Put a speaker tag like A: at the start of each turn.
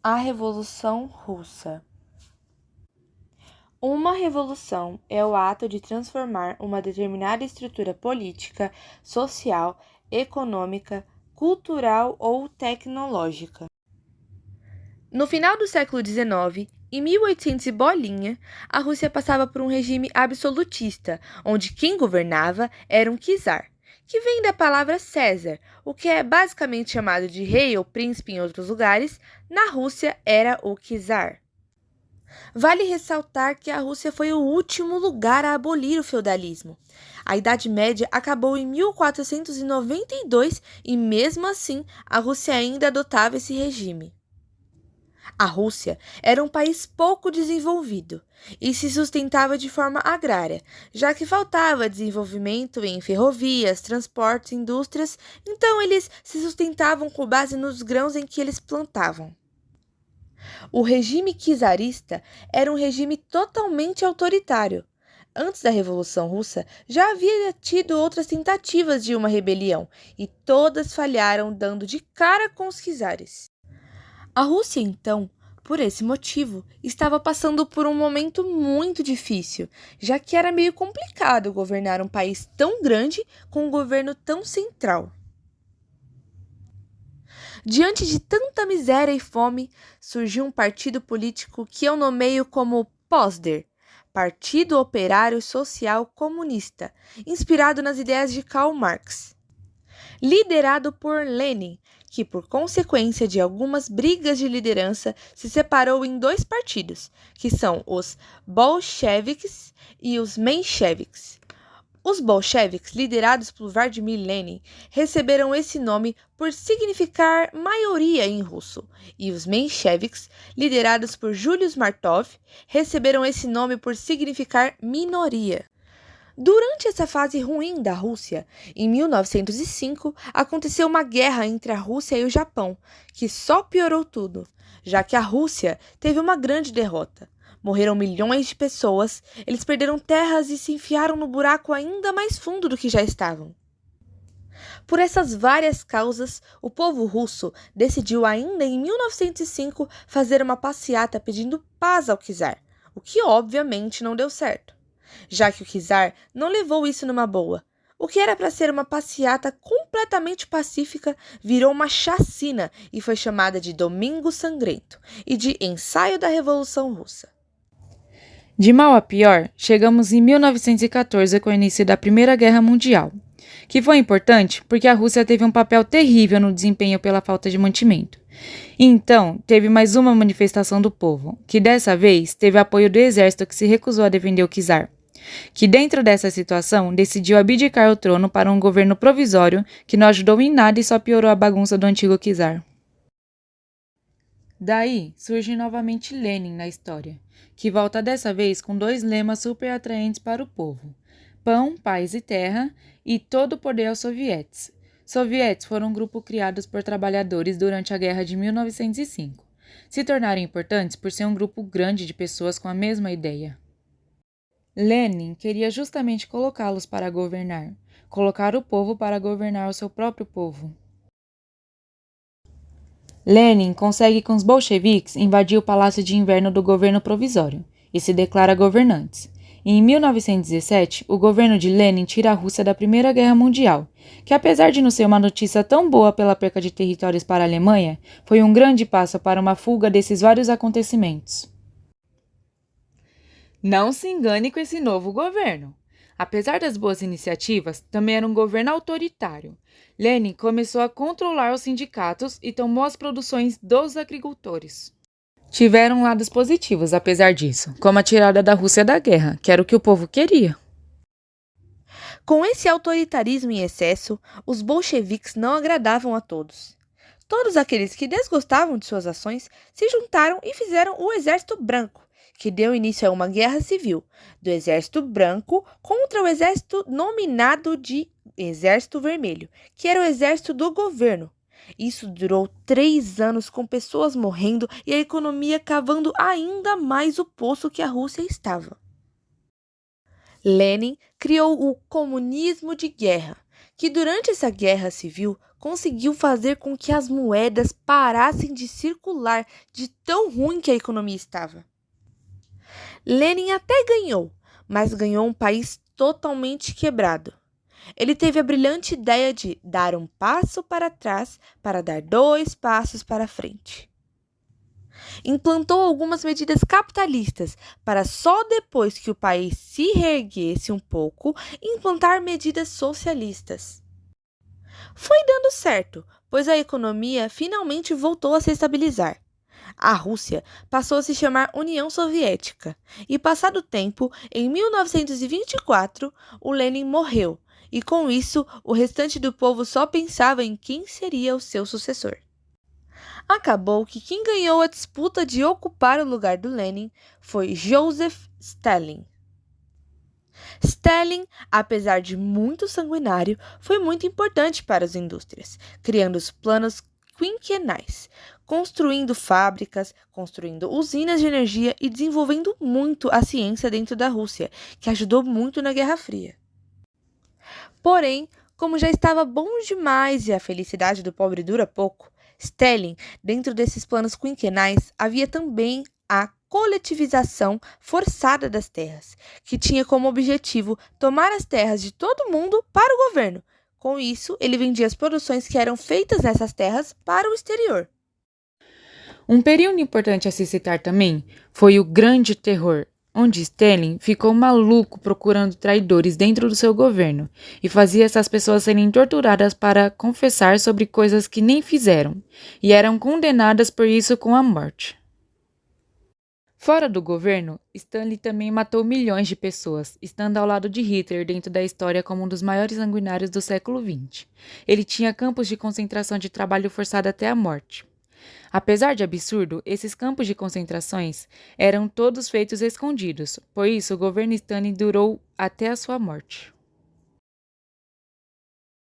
A: A Revolução Russa. Uma revolução é o ato de transformar uma determinada estrutura política, social, econômica, cultural ou tecnológica. No final do século XIX, em 1800 e bolinha, a Rússia passava por um regime absolutista, onde quem governava era um czar, que vem da palavra César, o que é basicamente chamado de rei ou príncipe em outros lugares. Na Rússia era o czar. Vale ressaltar que a Rússia foi o último lugar a abolir o feudalismo. A Idade Média acabou em 1492 e, mesmo assim, a Rússia ainda adotava esse regime. A Rússia era um país pouco desenvolvido e se sustentava de forma agrária, já que faltava desenvolvimento em ferrovias, transportes, indústrias, então eles se sustentavam com base nos grãos em que eles plantavam. O regime czarista era um regime totalmente autoritário. Antes da Revolução Russa, já havia tido outras tentativas de uma rebelião, e todas falharam dando de cara com os czares. A Rússia, então, por esse motivo, estava passando por um momento muito difícil, já que era meio complicado governar um país tão grande com um governo tão central. Diante de tanta miséria e fome, surgiu um partido político que eu nomeio como POSDER, Partido Operário Social Comunista, inspirado nas ideias de Karl Marx. Liderado por Lenin, que, por consequência de algumas brigas de liderança, se separou em dois partidos, que são os bolcheviques e os mencheviques. Os bolcheviques, liderados por Vladimir Lenin, receberam esse nome por significar maioria em russo, e os mencheviques, liderados por Julius Martov, receberam esse nome por significar minoria. Durante essa fase ruim da Rússia, em 1905, aconteceu uma guerra entre a Rússia e o Japão, que só piorou tudo, já que a Rússia teve uma grande derrota. Morreram milhões de pessoas, eles perderam terras e se enfiaram no buraco ainda mais fundo do que já estavam. Por essas várias causas, o povo russo decidiu ainda em 1905 fazer uma passeata pedindo paz ao czar, o que obviamente não deu certo, já que o czar não levou isso numa boa. O que era para ser uma passeata completamente pacífica virou uma chacina e foi chamada de Domingo Sangrento e de Ensaio da Revolução Russa.
B: De mal a pior, chegamos em 1914 com o início da Primeira Guerra Mundial, que foi importante porque a Rússia teve um papel terrível no desempenho pela falta de mantimento. E então, teve mais uma manifestação do povo, que dessa vez teve apoio do exército que se recusou a defender o czar, que dentro dessa situação decidiu abdicar o trono para um governo provisório que não ajudou em nada e só piorou a bagunça do antigo czar. Daí surge novamente Lenin na história, que volta dessa vez com dois lemas super atraentes para o povo: pão, paz e terra, e todo o poder aos sovietes. Sovietes foram um grupo criado por trabalhadores durante a Guerra de 1905. Se tornaram importantes por ser um grupo grande de pessoas com a mesma ideia. Lenin queria justamente colocá-los para governar, colocar o povo para governar o seu próprio povo. Lenin consegue com os bolcheviques invadir o Palácio de Inverno do governo provisório e se declara governante. E em 1917, o governo de Lenin tira a Rússia da Primeira Guerra Mundial, que apesar de não ser uma notícia tão boa pela perca de territórios para a Alemanha, foi um grande passo para uma fuga desses vários acontecimentos. Não se engane com esse novo governo. Apesar das boas iniciativas, também era um governo autoritário. Lenin começou a controlar os sindicatos e tomou as produções dos agricultores. Tiveram lados positivos, apesar disso, como a tirada da Rússia da guerra, que era o que o povo queria.
A: Com esse autoritarismo em excesso, os bolcheviques não agradavam a todos. Todos aqueles que desgostavam de suas ações se juntaram e fizeram o Exército Branco, que deu início a uma guerra civil do Exército Branco contra o exército nominado de Exército Vermelho, que era o exército do governo. Isso durou 3 anos, com pessoas morrendo e a economia cavando ainda mais o poço que a Rússia estava. Lenin criou o comunismo de guerra, que durante essa guerra civil conseguiu fazer com que as moedas parassem de circular de tão ruim que a economia estava. Lenin até ganhou, mas ganhou um país totalmente quebrado. Ele teve a brilhante ideia de dar um passo para trás para dar 2 passos para frente. Implantou algumas medidas capitalistas para só depois que o país se reerguesse um pouco implantar medidas socialistas. Foi dando certo, pois a economia finalmente voltou a se estabilizar. A Rússia passou a se chamar União Soviética e, passado o tempo, em 1924, o Lenin morreu e, com isso, o restante do povo só pensava em quem seria o seu sucessor. Acabou que quem ganhou a disputa de ocupar o lugar do Lenin foi Joseph Stalin. Stalin, apesar de muito sanguinário, foi muito importante para as indústrias, criando os planos quinquenais, construindo fábricas, construindo usinas de energia e desenvolvendo muito a ciência dentro da Rússia, que ajudou muito na Guerra Fria. Porém, como já estava bom demais e a felicidade do pobre dura pouco, Stalin, dentro desses planos quinquenais, havia também a coletivização forçada das terras, que tinha como objetivo tomar as terras de todo mundo para o governo. Com isso, ele vendia as produções que eram feitas nessas terras para o exterior.
B: Um período importante a se citar também foi o Grande Terror, onde Stalin ficou maluco procurando traidores dentro do seu governo e fazia essas pessoas serem torturadas para confessar sobre coisas que nem fizeram, e eram condenadas por isso com a morte. Fora do governo, Stalin também matou milhões de pessoas, estando ao lado de Hitler dentro da história como um dos maiores sanguinários do século XX. Ele tinha campos de concentração de trabalho forçado até a morte. Apesar de absurdo, esses campos de concentrações eram todos feitos escondidos, por isso o governo Stalin durou até a sua morte.